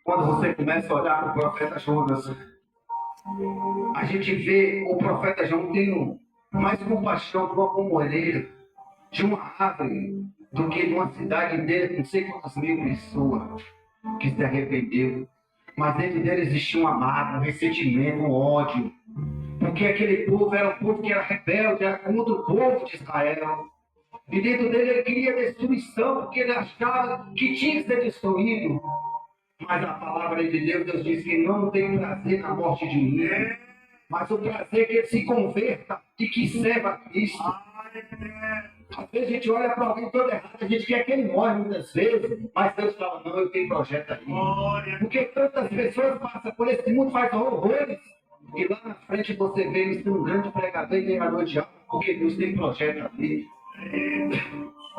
quando você começa a olhar para o profeta Jonas, a gente vê o profeta Jonas tendo mais compaixão por uma pomoreira, de uma árvore, do que de uma cidade inteira com não sei quantas mil pessoas que se arrependeu. Mas dentro dele existia uma mágoa, um ressentimento, um ódio. Porque aquele povo era um povo que era rebelde, era contra o povo de Israel. E dentro dele ele queria destruição, porque ele achava que tinha que ser destruído. Mas a palavra de Deus, Deus diz que não tem prazer na morte de ninguém. Mas o prazer é que ele se converta e que serva a Cristo. Às vezes a gente olha para alguém todo errado, a gente quer que ele morre muitas vezes, mas Deus fala, não, eu tenho projeto aí. Porque tantas pessoas passam por esse mundo, fazem horrores, e lá na frente você vê eles um grande pregador e ganhador de alma, porque Deus tem projeto ali.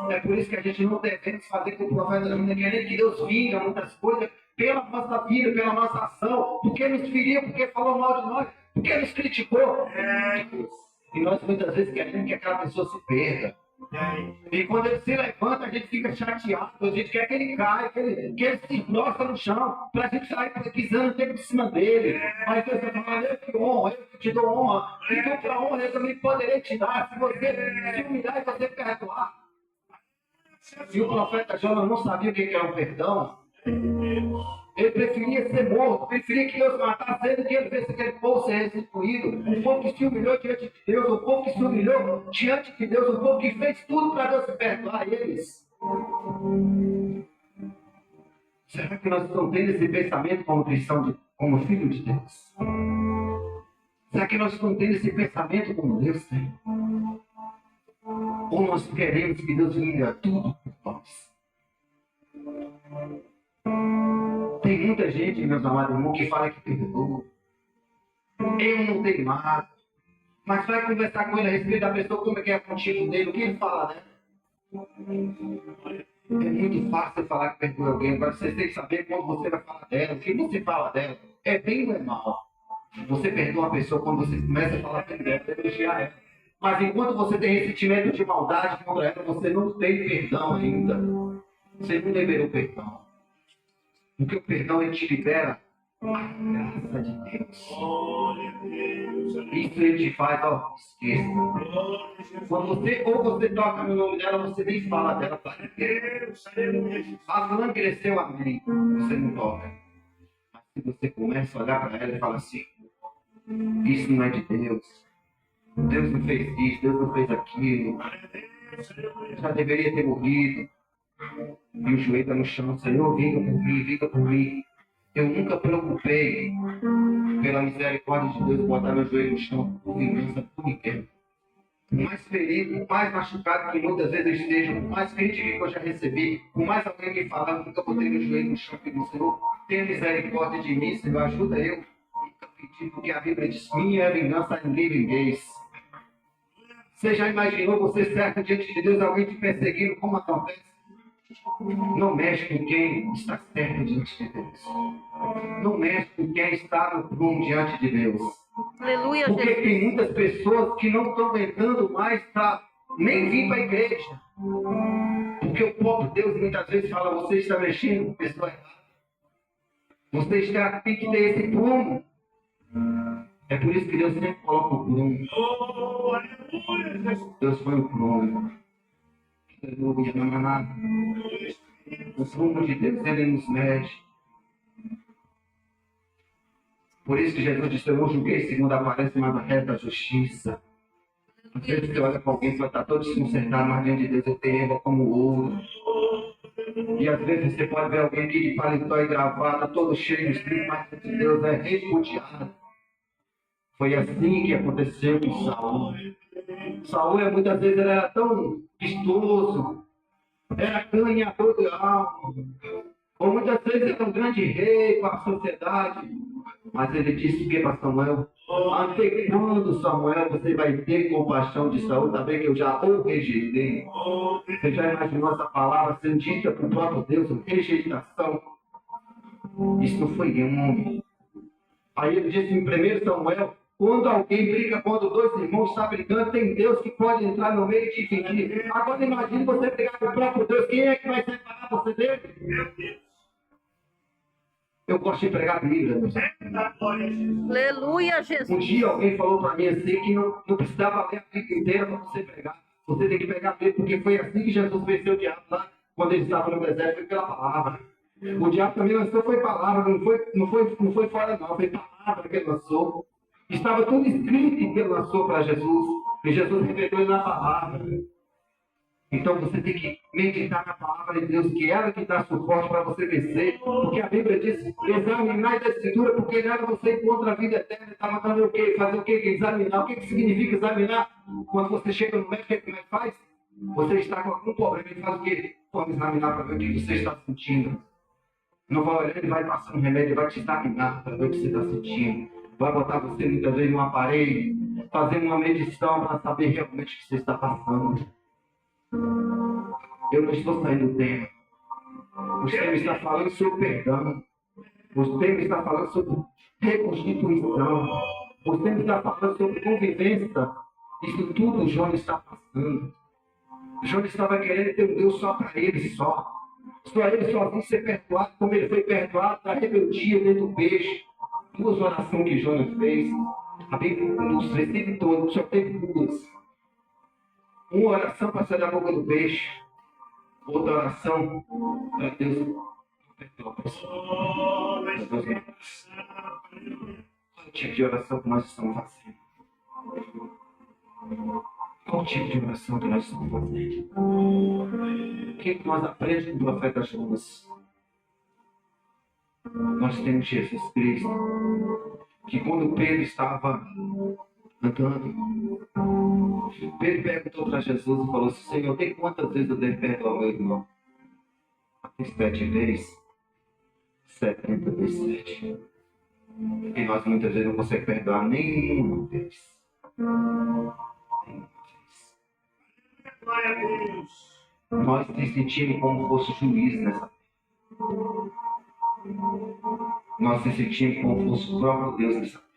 É por isso que a gente não deve fazer com o profeta Jonas, querendo que Deus vinga muitas coisas pela nossa vida, pela nossa ação, porque nos feriu, porque falou mal de nós, porque nos criticou. E nós muitas vezes queremos que aquela pessoa se perda. E quando ele se levanta, a gente fica chateado, a gente quer que ele caia, que ele se prostra no chão, para a gente sair pisando o tempo de cima dele. Mas Deus vai falar, eu te honro, eu te dou honra, e tu para honra eu também poderei te dar, se você se humilhar e você perdoar. E o profeta Jonas não sabia o que era o perdão. Ele preferia ser morto, preferia que Deus matasse ele, que ele visse aquele povo ser restituído. Um povo que se humilhou diante de Deus, um povo que se humilhou diante de Deus, um povo que fez tudo para Deus perdoar eles. Será que nós estamos tendo esse pensamento como cristão, como filho de Deus? Será que nós estamos tendo esse pensamento como Deus tem? Ou nós queremos que Deus venha tudo por nós? Tem muita gente, meus amados irmãos, que fala que perdoa. Eu não tenho nada. Mas vai conversar com ele a respeito da pessoa, como é que é contigo dele, o que ele fala, né? É muito fácil falar que perdoa alguém, agora você tem que saber quando você vai falar dela, o que você fala dela. É bem normal. Você perdoa a pessoa quando você começa a falar bem dela, elogiar ela. Mas enquanto você tem ressentimento de maldade contra ela, você não tem perdão ainda. Você não liberou perdão. Porque o perdão ele te libera a graça de Deus. Isso ele te faz, ó, esqueça. Quando você toca no nome dela, você nem fala dela para Deus. A fulana cresceu, amém. Você não toca. Mas se você começa a olhar para ela e fala assim, isso não é de Deus. Deus não fez isso, Deus não fez aquilo. Já deveria ter morrido. E o joelho está no chão, Senhor, vinga por mim, vinga por mim. Eu nunca preocupei pela misericórdia de Deus botar meu joelho no chão por vingança por ninguém. Por mais ferido, por mais machucado que muitas vezes eu esteja, por mais crítica que eu já recebi, por mais alguém me falando, nunca botei meu joelho no chão e disse, Senhor, tenha misericórdia de mim, Senhor, ajuda eu. Nunca pedi, porque a Bíblia diz, minha é vingança, ninguém vingueis. Você já imaginou você certo diante de Deus, alguém te perseguindo, como acontece? Não mexe com quem está certo diante de Deus. Não mexe com quem está no prumo diante de Deus. Aleluia, porque Jesus. tem muitas pessoas que não estão aguentando mais para nem vir para a igreja. Porque o próprio Deus muitas vezes fala, você está mexendo com pessoa errada. Você tem que ter esse prumo. É por isso que Deus sempre coloca o prumo. Deus foi o prumo. Aleluia, não é nada. O prumo de Deus, ele nos mede. Por isso que Jesus disse, eu não julguei segundo a aparência, mas a reta justiça. Às vezes você olha para alguém que vai estar todo desconcertado, mas diante de Deus eu tenho ela como ouro. E às vezes você pode ver alguém que de paletó e gravata, todo cheio de espírito, mas diante de Deus é repudiado. Foi assim que aconteceu com Saul. Saul, muitas vezes, ele era tão vistoso, era ganhador de alma, ou muitas vezes era um grande rei para a sociedade, mas ele disse que para Samuel, até quando, Samuel, você vai ter compaixão de Saul, também que eu já o rejeitei. Você já imaginou essa palavra sendo dita para o próprio Deus, rejeitação? Isso não foi homem. Aí ele disse em 1 Samuel, quando alguém briga, quando dois irmãos estão brigando, tem Deus que pode entrar no meio e dividir. Agora imagine você brigar com o próprio Deus, quem é que vai separar você dele? Eu gosto de pregar a Bíblia. Aleluia, Jesus. Um dia alguém falou para mim assim que não precisava ler a Bíblia inteira para você pregar. Você tem que pegar a Bíblia, porque foi assim que Jesus venceu o diabo lá, quando ele estava no deserto, foi pela palavra. O diabo também lançou, foi palavra, não foi fora não, foi palavra que ele lançou. Estava tudo escrito que ele lançou para Jesus, e Jesus revelou na palavra. Então você tem que meditar na palavra de Deus, que é ela que dá suporte para você vencer. Porque a Bíblia diz, examinar a escritura, porque nela você encontra a vida eterna. Está mandando o quê? Fazer o quê? Examinar. O que significa examinar? Quando você chega no médico, como é que faz? Você está com algum problema, ele faz o quê? Vamos examinar para ver o que você está sentindo. Não vai olhar, ele vai passar um remédio, ele vai te examinar para ver o que você está sentindo. Vai botar você muitas vezes num aparelho, fazer uma medição para saber realmente o que você está passando. Eu não estou saindo do tema. O tema está falando sobre perdão. O tema está falando sobre reconstituição. O tema está falando sobre convivência. Isso tudo o João está passando. O João estava querendo ter um Deus só para ele só. Só ele sozinho ser perdoado, como ele foi perdoado da rebeldia dentro do peixe. Duas orações que Jonas fez. A Bíblia, nos versículos todos, só teve duas. Uma oração para sair da boca do peixe. Outra oração para Deus perdoar a pessoa. Qual o tipo de oração que nós estamos fazendo? Qual o tipo de oração que nós estamos fazendo? O que nós aprendemos com o profeta Jonas? Nós temos Jesus Cristo, que quando Pedro estava andando, Pedro perguntou para Jesus e falou assim: Senhor, tem quantas vezes eu devo perdoar o meu irmão? Tem 7 vezes, 70 vezes 7. E nós muitas vezes não conseguimos perdoar nenhuma vez. Nós nos sentimos como fosse juiz nessa. Nós nos sentimos como fosse o próprio Deus nessa.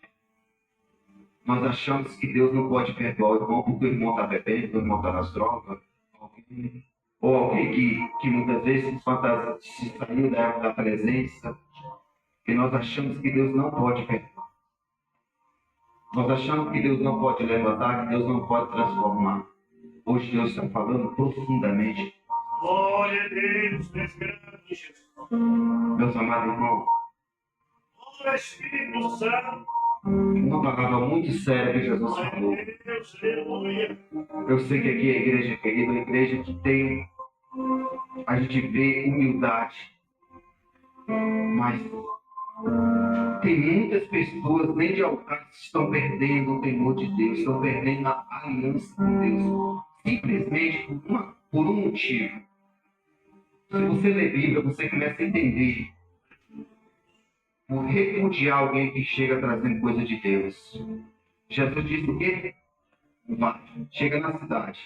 Nós achamos que Deus não pode perdoar o irmão porque o irmão está bebendo, o irmão está nas drogas, ou alguém que muitas vezes se saiu da presença, e nós achamos que Deus não pode perdoar. Nós achamos que Deus não pode levantar, que Deus não pode transformar. Hoje Deus está falando profundamente. Glória a Deus, Deus grande, Jesus. Meus amados irmãos, Glória Espírito Santo. uma palavra muito séria que Jesus falou. Eu sei que aqui é a igreja querida, a igreja que tem, a gente vê humildade, mas tem muitas pessoas, nem de alcance, que estão perdendo o temor de Deus, estão perdendo a aliança com Deus, simplesmente por um motivo. Se você lê Bíblia, você começa a entender. Por repudiar alguém que chega trazendo coisa de Deus. Jesus disse o quê? Vai, chega na cidade.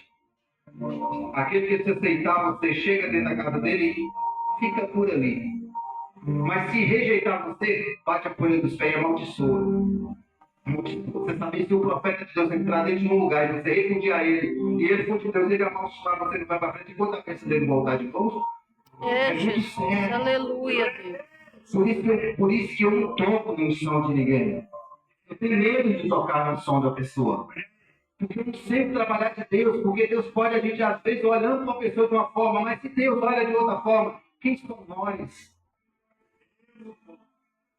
Aquele que você aceitar, você chega dentro da casa dele e fica por ali. Mas se rejeitar você, bate a poeira dos pés e amaldiçoa. Você sabia, se o profeta de Deus entrar dentro de um lugar e você repudiar ele, e ele for de Deus, ele amaldiçoar, você não vai para frente, enquanto a cabeça dele voltar de novo? É Jesus, aleluia, Deus. Por isso que eu não toco no som de ninguém. Eu tenho medo de tocar no som da pessoa. Porque eu não sei trabalhar de Deus, porque Deus pode, a gente às vezes olhando para uma pessoa de uma forma, mas se Deus olha de outra forma, quem somos nós?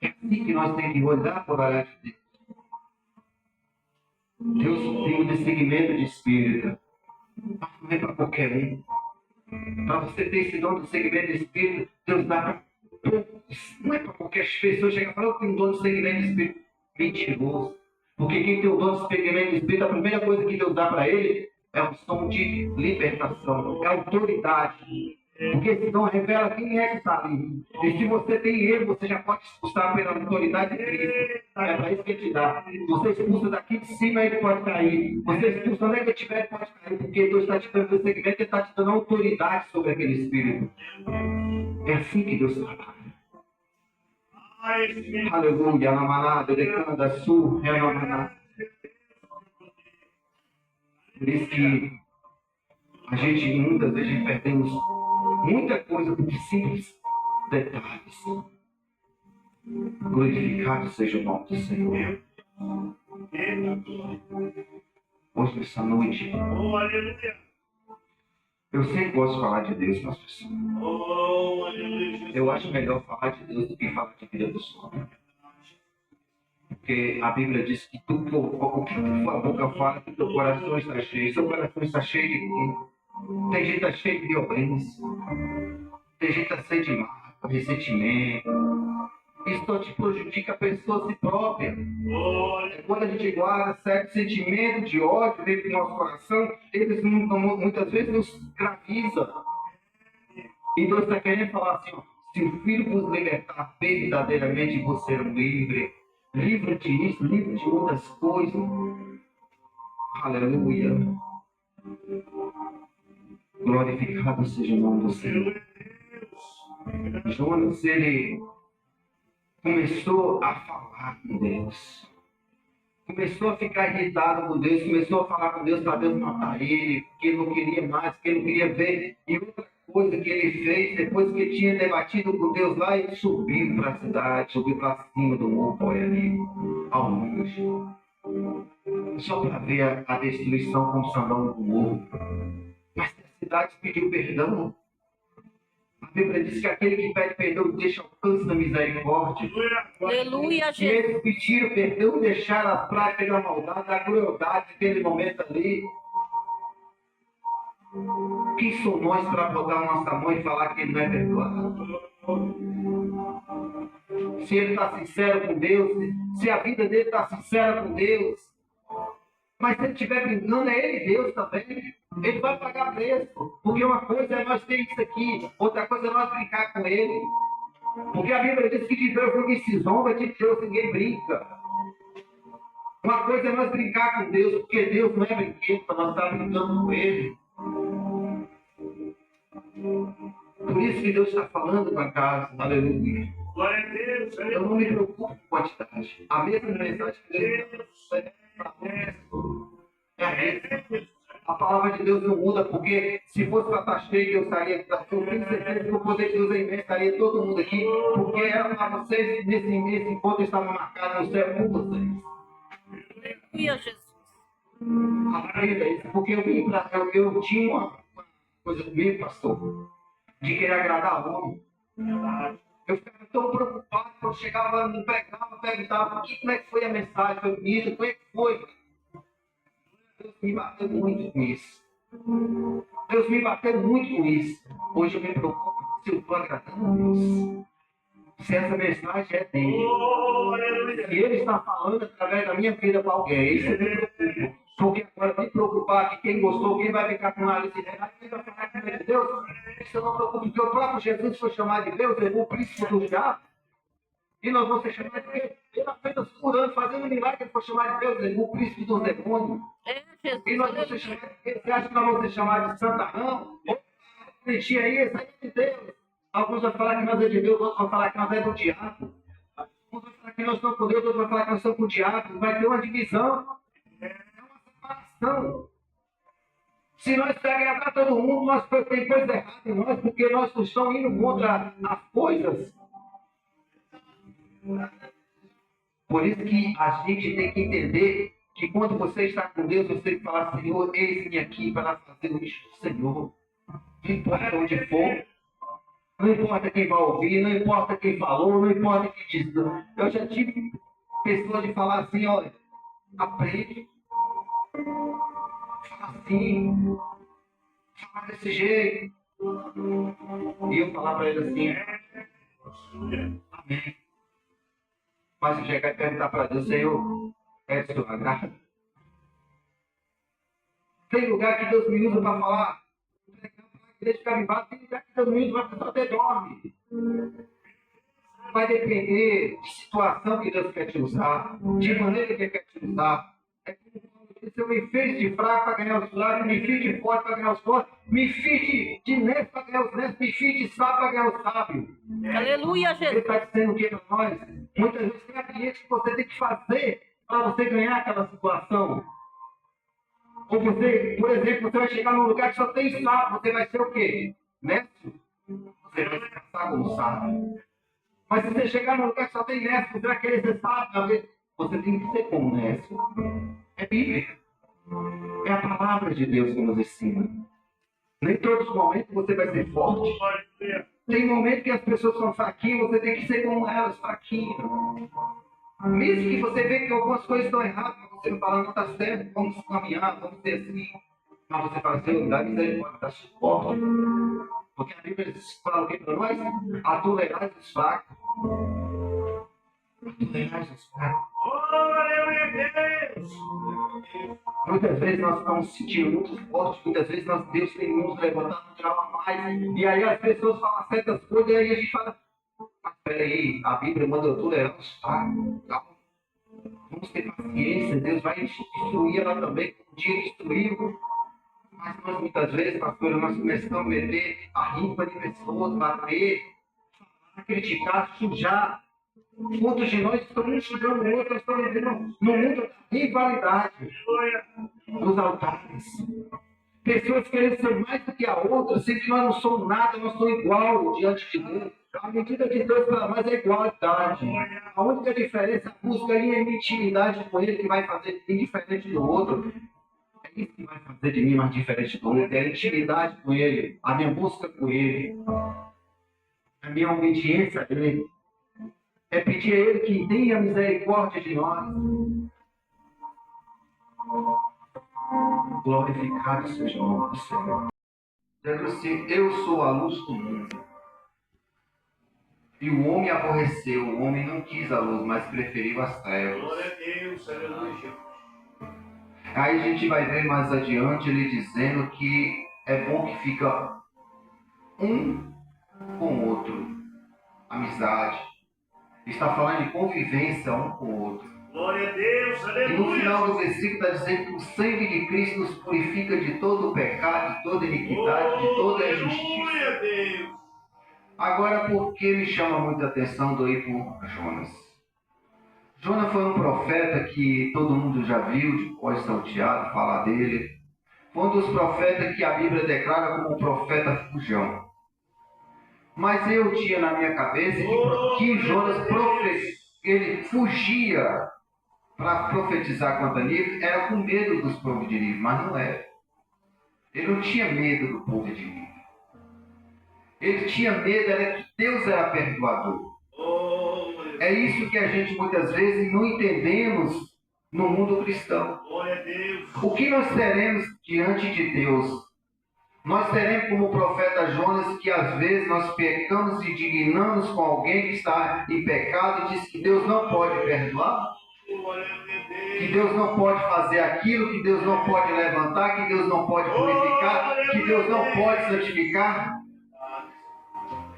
É assim que nós temos que olhar para olhar de Deus. Deus tem um discernimento de espírito. Mas não é para qualquer um. Para você ter esse dom de segmento de espírito, Deus dá para poucos. Não é para qualquer pessoa chegar e falar: eu tenho um dom de segmento de espírito. Mentiroso. Porque quem tem o dom de segmento de espírito, a primeira coisa que Deus dá para ele é um som de libertação, é autoridade. Porque esse dom revela quem é que está ali. E se você tem ele, você já pode expulsar pela autoridade de Cristo. É para isso que ele te dá. Você expulsa daqui de cima, ele pode cair. Você expulsa onde é que estiver, ele pode cair. Porque Deus está te dando esse segmento, ele está te dando autoridade sobre aquele espírito. É assim que Deus trabalha. Aleluia, namanada, decanda, sul, renamanada. Por isso que a gente muitas vezes perdemos muita coisa por simples detalhes. Glorificado seja o nome do Senhor. Hoje, nessa noite, Oh, aleluia. eu sempre gosto de falar de Deus, pastor Sam. Oh, aleluia. Eu acho melhor falar de Deus do que falar de vida dos homens. Porque a Bíblia diz que tudo, o que tua boca fala, que teu coração está cheio. Seu coração está cheio de quê? Tem gente que está cheio de violência. Tem gente que está cheio de mágoa, ressentimento. Isso só te prejudica a pessoa a si própria. Oh, É quando a gente guarda certo sentimento de ódio dentro do nosso coração, eles muitas vezes nos escravizam. E Deus está querendo falar assim, ó, se o Filho vos libertar verdadeiramente, você é livre. Livre disso, livre de outras coisas. Aleluia. Glorificado seja o nome do Senhor. Jonas, ele começou a falar com Deus. Começou a ficar irritado com Deus, começou a falar com Deus para Deus matar ele, que ele não queria mais, que ele não queria ver. E outra coisa que ele fez, depois que ele tinha debatido com Deus lá, ele subiu para a cidade, subiu para cima do morro, olha ali, ao longe. Só para ver a destruição consumando do morro. Mas a cidade pediu perdão. A Bíblia diz que aquele que pede perdão deixa alcance da misericórdia. Aleluia, E Jesus. eles pediram perdão, deixaram as práticas da maldade, da crueldade daquele momento ali. Quem somos nós para botar a nossa mão e falar que ele não é perdoado? Se ele está sincero com Deus, se a vida dele está sincera com Deus, mas se ele estiver brincando, é ele Deus também. Ele vai pagar preço. Porque uma coisa é nós ter isso aqui, outra coisa é nós brincar com ele. Porque a Bíblia diz que de Deus ninguém se zomba, de Deus ninguém brinca. Uma coisa é nós brincar com Deus, porque Deus não é brinquedo para nós estar brincando com Ele. Por isso que Deus está falando com a casa, aleluia. Glória a Deus. Eu não me preocupo com quantidade. A mesma mensagem que Deus é a mesma. A palavra de Deus não muda, porque se fosse para estar cheio, eu estaria. Eu tenho certeza que o poder de Deus é imenso, estaria todo mundo aqui, porque era para vocês, nesse encontro estava marcado no céu com vocês. Aleluia, Jesus. Aprenda isso, porque eu tinha uma coisa comigo, pastor, de querer agradar ao homem. Eu ficava tão preocupado quando chegava, me pregava, perguntava como é que foi a mensagem, foi bonita, como é que foi. Deus me bateu muito com isso. Deus me bateu muito com isso. Hoje eu me preocupo se eu estou agradando a Deus. Se essa mensagem é dele. Oh, aleluia. Se ele está falando através da minha vida para alguém, isso eu me preocupo. Porque agora me preocupar que quem gostou, quem vai ficar com o nariz de reto, quem vai ficar com medo de Deus, isso eu não me preocupo, porque o próprio Jesus foi chamado de Deus, levou o príncipe do diabo. E nós vamos ser chamados de Deus. Ele apenas curando, fazendo milagre, ele foi chamado de Deus, levou o príncipe dos demônios. É, Jesus. E nós vamos ser chamados de Deus. Você acha que nós vamos ser chamados de santarrão? Mentira aí, isso aí é de Deus. Alguns vão falar que nós é de Deus, outros vão falar que nós é do diabo. Uns vão falar que nós estamos com Deus, outros vão falar que nós estamos com o diabo. Vai ter uma divisão. É uma separação. Se nós queremos agradar todo mundo, nós tem coisa errada em nós, porque nós estamos indo contra as coisas. Por isso que a gente tem que entender que quando você está com Deus, você tem que falar, Senhor, eis-me aqui para fazer o isto do Senhor. Não importa onde for, não importa quem vai ouvir, não importa quem falou, não importa quem disse. Eu já tive pessoas de falar assim, olha, aprende, fala assim, fala desse jeito. E eu falar para ele assim, amém. Mas eu chegar e perguntar para Deus, Senhor, é do seu agrado? Tem lugar que Deus me usa para falar, deixa ficar vivado, tem lugar que Deus me usa para a pessoa até dorme. Vai depender de situação que Deus quer te usar, de maneira que Ele quer te usar. É como se eu me fiz de fraco para ganhar os fracos, me fiz de forte para ganhar os fortes, me fiz de neto para ganhar os netos, me fiz de sábio para ganhar os sábios. Aleluia, Ele Jesus. está dizendo o que para nós? Muitas vezes tem ambiente que você tem que fazer para você ganhar aquela situação. Ou você, por exemplo, você vai chegar num lugar que só tem sábio, você vai ser o quê? Neto? Você vai se passar como sábio. Mas se você chegar num lugar que só tem Nécio, você vai querer ser sábio, você tem que ser como Nécio. É Bíblia. É a palavra de Deus que nos ensina. Nem todos os momentos você vai ser forte. Tem momentos que as pessoas são fraquinhas, você tem que ser como elas, fraquinhas. Mesmo que você vê que algumas coisas estão erradas, você não fala, não está certo, vamos caminhar, vamos ser assim. Mas você fala, Senhor, dá misericórdia, dá suporte. Porque a Bíblia fala o que para nós? A tolerar os fracos. A tolerar os fracos. Muitas vezes nós estamos sentindo muito forte, muitas vezes Deus tem nos levantado um grau a mais. E aí as pessoas falam certas coisas e aí a gente fala, mas peraí, a Bíblia manda eu tolerar os fracos. Calma. Vamos ter paciência, Deus vai destruir ela também, um dia destruiu. Mas nós muitas vezes, pastor, nós começamos a meter a rimpa de pessoas, bater, criticar, sujar. Muitos de nós estamos um sujando o outro, nós estamos vivendo no mundo da rivalidade, nos altares. Pessoas querendo ser mais do que a outra, sendo que nós não somos nada, nós somos igual diante de Deus. A medida que Deus para nós é igualdade. A única diferença, a busca aí é intimidade com Ele que vai fazer indiferente do outro. É isso que vai fazer de mim mais diferente do outro. É a intimidade com Ele, a minha busca com Ele, a minha obediência a Ele. É pedir a Ele que tenha misericórdia de nós. Glorificado seja o nome do Senhor. Jesus disse, eu sou a luz do mundo. E o homem aborreceu, o homem não quis a luz, mas preferiu as trevas. Glória a Deus, aleluia. Aí a gente vai ver mais adiante ele dizendo que é bom que fica um com o outro. Amizade. Está falando de convivência um com o outro. Glória a Deus, E aleluia. no final do versículo está dizendo que o sangue de Cristo nos purifica de todo o pecado, de toda iniquidade, de toda injustiça. Aleluia, Deus. Agora, por que me chama muita atenção do aí por Jonas? Jonas foi um profeta que todo mundo já viu, depois salteado, falar dele. Foi um dos profetas que a Bíblia declara como um profeta fujão. Mas eu tinha na minha cabeça que Jonas ele fugia para profetizar contra Nínive, era com medo dos povos de Nínive, mas não era. Ele não tinha medo do povo de Nínive. Ele tinha medo, era que Deus era perdoador. É isso que a gente muitas vezes não entendemos no mundo cristão. Glória a Deus. O que nós teremos diante de Deus? Nós teremos como o profeta Jonas que às vezes nós pecamos e indignamos com alguém que está em pecado e diz que Deus não pode perdoar, Glória a Deus. que Deus não pode fazer aquilo, que Deus não pode levantar, que Deus não pode purificar, que Deus não pode santificar.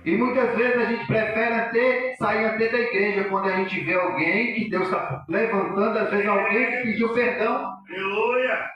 E muitas vezes a gente prefere sair até da igreja quando a gente vê alguém que Deus está levantando, às vezes alguém que pediu perdão. Aleluia.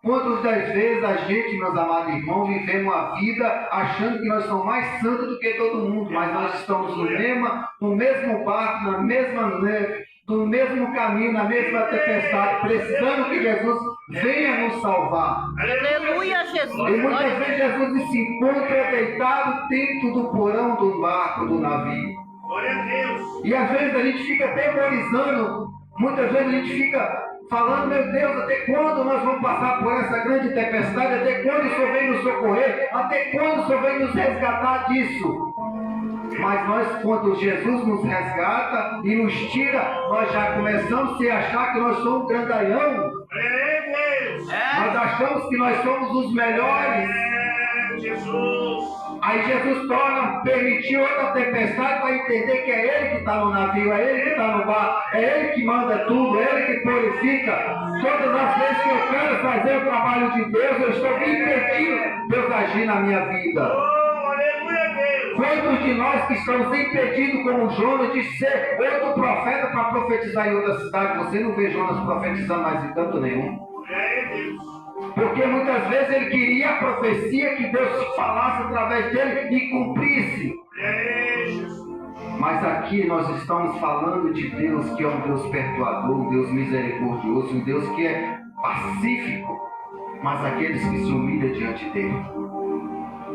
Quantas das vezes a gente, meus amados irmãos, vivemos a vida achando que nós somos mais santos do que todo mundo, mas nós estamos no mesmo barco, na mesma neve, no mesmo caminho, na mesma tempestade, precisando que Jesus venha nos salvar. Aleluia, Jesus. E muitas vezes Jesus se encontra deitado dentro do porão do barco, do navio. Glória a Deus. E às vezes a gente fica atemorizando, muitas vezes a gente fica falando, meu Deus, até quando nós vamos passar por essa grande tempestade? Até quando o Senhor vem nos socorrer? Até quando o Senhor vem nos resgatar disso? Mas nós, quando Jesus nos resgata e nos tira, nós já começamos a se achar que nós somos grandalhão. Glória a Deus. Nós achamos que nós somos os melhores. Jesus. Aí Jesus permitiu outra tempestade para entender que é Ele que está no navio, é Ele que está no barco, é Ele que manda tudo, é Ele que purifica. Todas as vezes que eu quero fazer o trabalho de Deus, eu estou me impedindo Deus agir na minha vida. Oh, aleluia, Deus. Quantos de nós que estamos impedidos, como Jonas, de ser outro profeta para profetizar em outra cidade? Você não vê Jonas profetizando mais em canto nenhum. Glória a Deus. Porque muitas vezes ele queria a profecia que Deus falasse através dele e cumprisse. Mas aqui nós estamos falando de Deus que é um Deus perdoador, um Deus misericordioso, um Deus que é pacífico, mas aqueles que se humilham diante dele.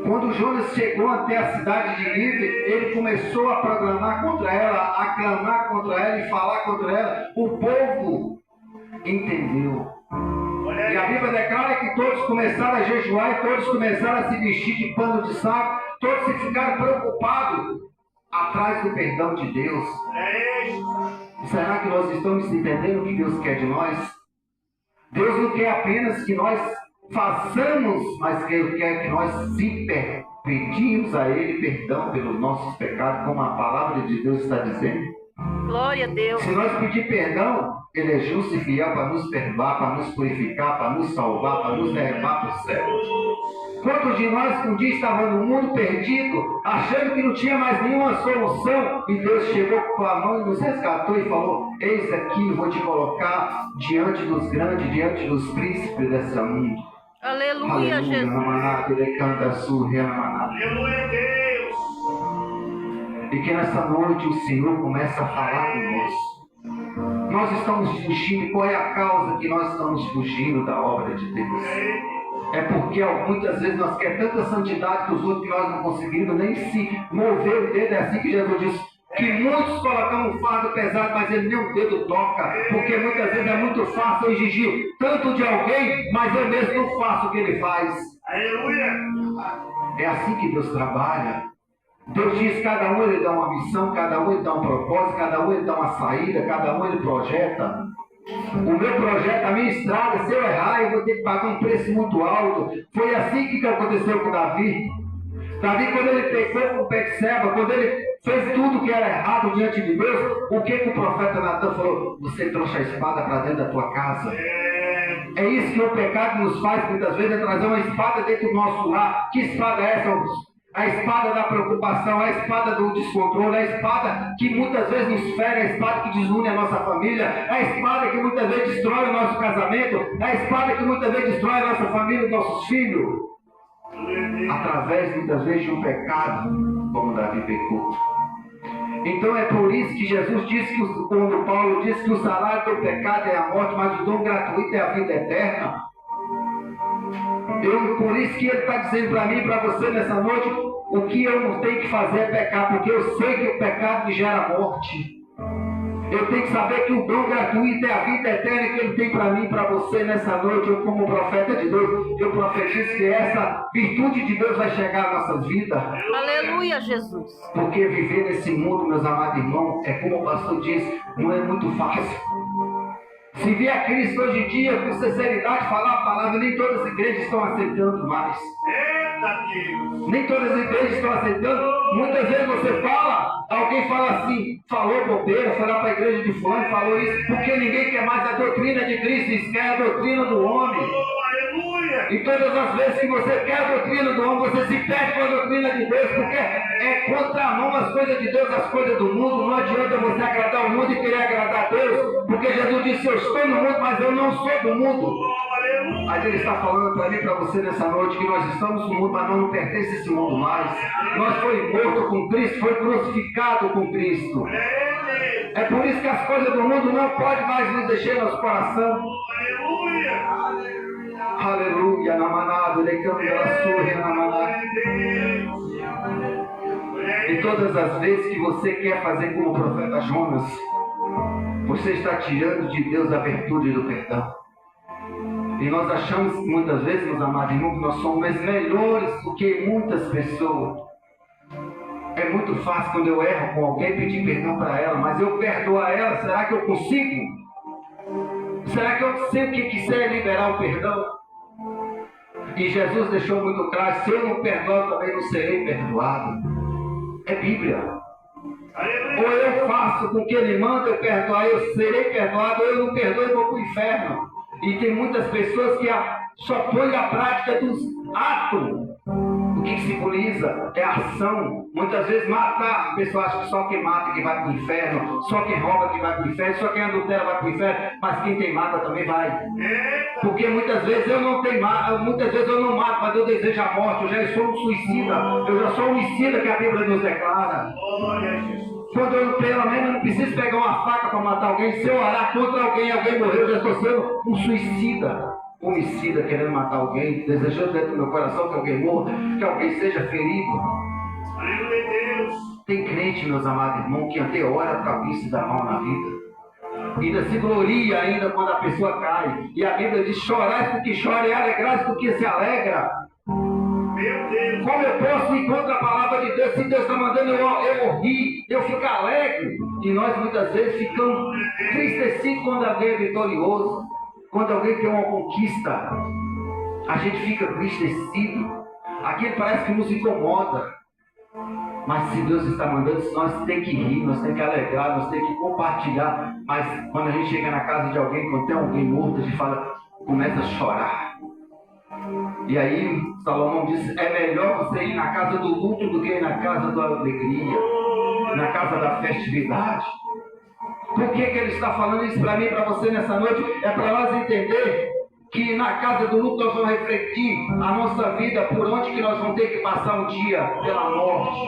Quando Jonas chegou até a cidade de Nínive, ele começou a proclamar contra ela, a clamar contra ela e falar contra ela. O povo entendeu. E a Bíblia declara que todos começaram a jejuar e todos começaram a se vestir de pano de saco, todos se ficaram preocupados atrás do perdão de Deus. Será que nós estamos entendendo o que Deus quer de nós? Deus não quer apenas que nós façamos, mas Ele quer que nós pedimos a Ele perdão pelos nossos pecados, como a palavra de Deus está dizendo. Glória a Deus. Se nós pedir perdão, Ele é justo e fiel para nos perdoar, para nos purificar, para nos salvar, para nos levar para o céu. Quantos de nós um dia estavam no mundo perdido, achando que não tinha mais nenhuma solução, e Deus chegou com a mão e nos resgatou e falou: eis aqui, vou te colocar diante dos grandes, diante dos príncipes desse mundo. Aleluia, Jesus. Aleluia, Deus. E que nessa noite o Senhor começa a falar conosco. Nós estamos fugindo. Qual é a causa que nós estamos fugindo da obra de Deus? É porque muitas vezes nós queremos tanta santidade que os outros que nós não conseguimos nem se mover o dedo. É assim que Jesus disse, que muitos colocam um fardo pesado, mas ele nem o dedo toca. Porque muitas vezes é muito fácil eu exigir tanto de alguém, mas eu mesmo não faço o que ele faz. Aleluia. É assim que Deus trabalha. Deus diz, cada um ele dá uma missão, cada um ele dá um propósito, cada um ele dá uma saída, cada um ele projeta. O meu projeto, a minha estrada, se eu errar, eu vou ter que pagar um preço muito alto. Foi assim que aconteceu com Davi. Davi, quando ele pecou com Betseba, quando ele fez tudo que era errado diante de Deus, o que o profeta Natan falou? Você trouxe a espada para dentro da tua casa. É isso que o pecado nos faz muitas vezes, é trazer uma espada dentro do nosso lar. Que espada é essa? A espada da preocupação, a espada do descontrole, a espada que muitas vezes nos fere, a espada que desune a nossa família, a espada que muitas vezes destrói o nosso casamento, a espada que muitas vezes destrói a nossa família, os nossos filhos, através muitas vezes de um pecado, como Davi pecou. Então é por isso que Jesus disse, quando Paulo disse que o salário do pecado é a morte, mas o dom gratuito é a vida eterna. Por isso que ele está dizendo para mim e para você nessa noite, o que eu não tenho que fazer é pecar, porque eu sei que o pecado me gera morte. Eu tenho que saber que o dom gratuito é a vida eterna que ele tem para mim e para você nessa noite. Eu, como profeta de Deus, eu profetizo que essa virtude de Deus vai chegar às nossas vidas. Aleluia, Jesus. Porque viver nesse mundo, meus amados irmãos, é como o pastor disse, não é muito fácil. Se vier a Cristo hoje em dia, com sinceridade, falar a palavra, nem todas as igrejas estão aceitando mais. Eita, Deus. Nem todas as igrejas estão aceitando. Muitas vezes você fala, alguém fala assim, falou bobeira, foi lá para a igreja de fulano, falou isso, porque ninguém quer mais a doutrina de Cristo, eles querem a doutrina do homem. Aleluia. E todas as vezes que você quer a doutrina do homem, você se perde com a doutrina de Deus, porque é contramão as coisas de Deus, as coisas do mundo. Não adianta você agradar o mundo e querer agradar a Deus, porque Jesus disse, eu estou no mundo, mas eu não sou do mundo. Mas Ele está falando para mim e para você nessa noite que nós estamos no mundo, mas não pertence a esse mundo mais. Nós foi morto com Cristo, foi crucificado com Cristo. É por isso que as coisas do mundo não podem mais nos deixar no nosso coração. Aleluia. Aleluia, namanado, lecando a sua, namanado. E todas as vezes que você quer fazer como o profeta Jonas, você está tirando de Deus a virtude do perdão. E nós achamos muitas vezes, meus amados irmãos, que nós somos melhores do que muitas pessoas. É muito fácil quando eu erro com alguém pedir perdão para ela, mas eu perdoar ela, será que eu consigo? Será que eu sei o que quiser liberar o perdão? E Jesus deixou muito claro, se eu não perdoar, também não serei perdoado. É Bíblia. Ou eu faço com que Ele manda eu perdoar, eu serei perdoado, ou eu não perdoo e vou para o inferno. E tem muitas pessoas que só põem a prática dos atos. O que simboliza é a ação. Muitas vezes matar. A pessoa acha que só quem mata que vai para o inferno, só quem rouba que vai para o inferno, só quem adultera vai para o inferno, mas quem tem mata também vai. Porque muitas vezes eu não tenho muitas vezes eu não mato, mas eu desejo a morte, eu já sou um suicida, eu já sou um homicida que a Bíblia nos declara. Quando eu pelo menos não preciso pegar uma faca para matar alguém, se eu orar contra alguém, alguém morreu, eu já estou sendo um suicida. homicida querendo matar alguém, desejando dentro do meu coração que alguém morra, que alguém seja ferido. Aleluia, Deus. Tem crente, meus amados irmãos, que até ora para alguém se dar mal na vida. Ainda se gloria ainda quando a pessoa cai. E a Bíblia diz, chorai porque chora e alegrai porque se alegra. Meu Deus. Como eu posso ir contra a palavra de Deus, se Deus está mandando eu rir, eu ficar alegre? E nós muitas vezes ficamos entristecidos quando alguém é vitorioso, quando alguém tem uma conquista. A gente fica entristecido. Aquilo parece que nos incomoda. Mas se Deus está mandando, nós temos que rir, nós temos que alegrar, nós temos que compartilhar. Mas quando a gente chega na casa de alguém, quando tem alguém morto, a gente fala, começa a chorar. E aí Salomão diz, é melhor você ir na casa do luto do que ir na casa da alegria, na casa da festividade. Por que ele está falando isso para mim e para você nessa noite? É para nós entender que na casa do luto nós vamos refletir a nossa vida, por onde que nós vamos ter que passar um dia pela morte.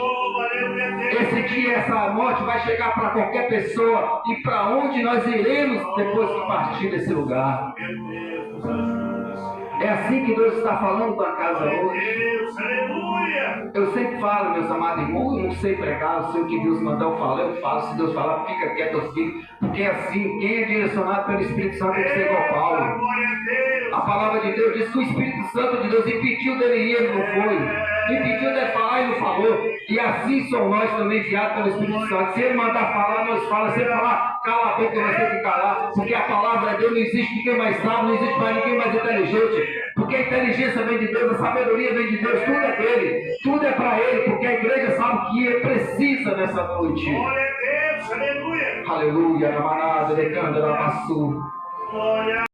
Esse dia, essa morte vai chegar para qualquer pessoa. E para onde nós iremos depois que partir desse lugar? É assim que Deus está falando com a casa hoje. Deus, aleluia. Eu sempre falo, meus amados irmãos, eu não sei pregar, eu sei o que Deus mandar eu falo. Se Deus falar, fica quieto, eu fico. Porque assim, quem é direcionado pelo Espírito Santo tem que ser igual Paulo. Glória a Deus. A palavra de Deus diz que o Espírito Santo de Deus impediu dele ir, ele não foi. Impediu dele falar e não falou. E assim somos nós também enviados pelo Espírito Santo. Se ele mandar falar, nós falamos. Se ele falar, cala a boca, nós temos que calar. Porque a palavra de Deus não existe ninguém mais sábio, não existe mais ninguém mais inteligente. Porque a inteligência vem de Deus, a sabedoria vem de Deus, tudo é dele. Tudo é para ele, porque a igreja sabe que ele precisa nessa noite. Glória a Deus, aleluia. Aleluia, na manada, decanda, na maçu. Glória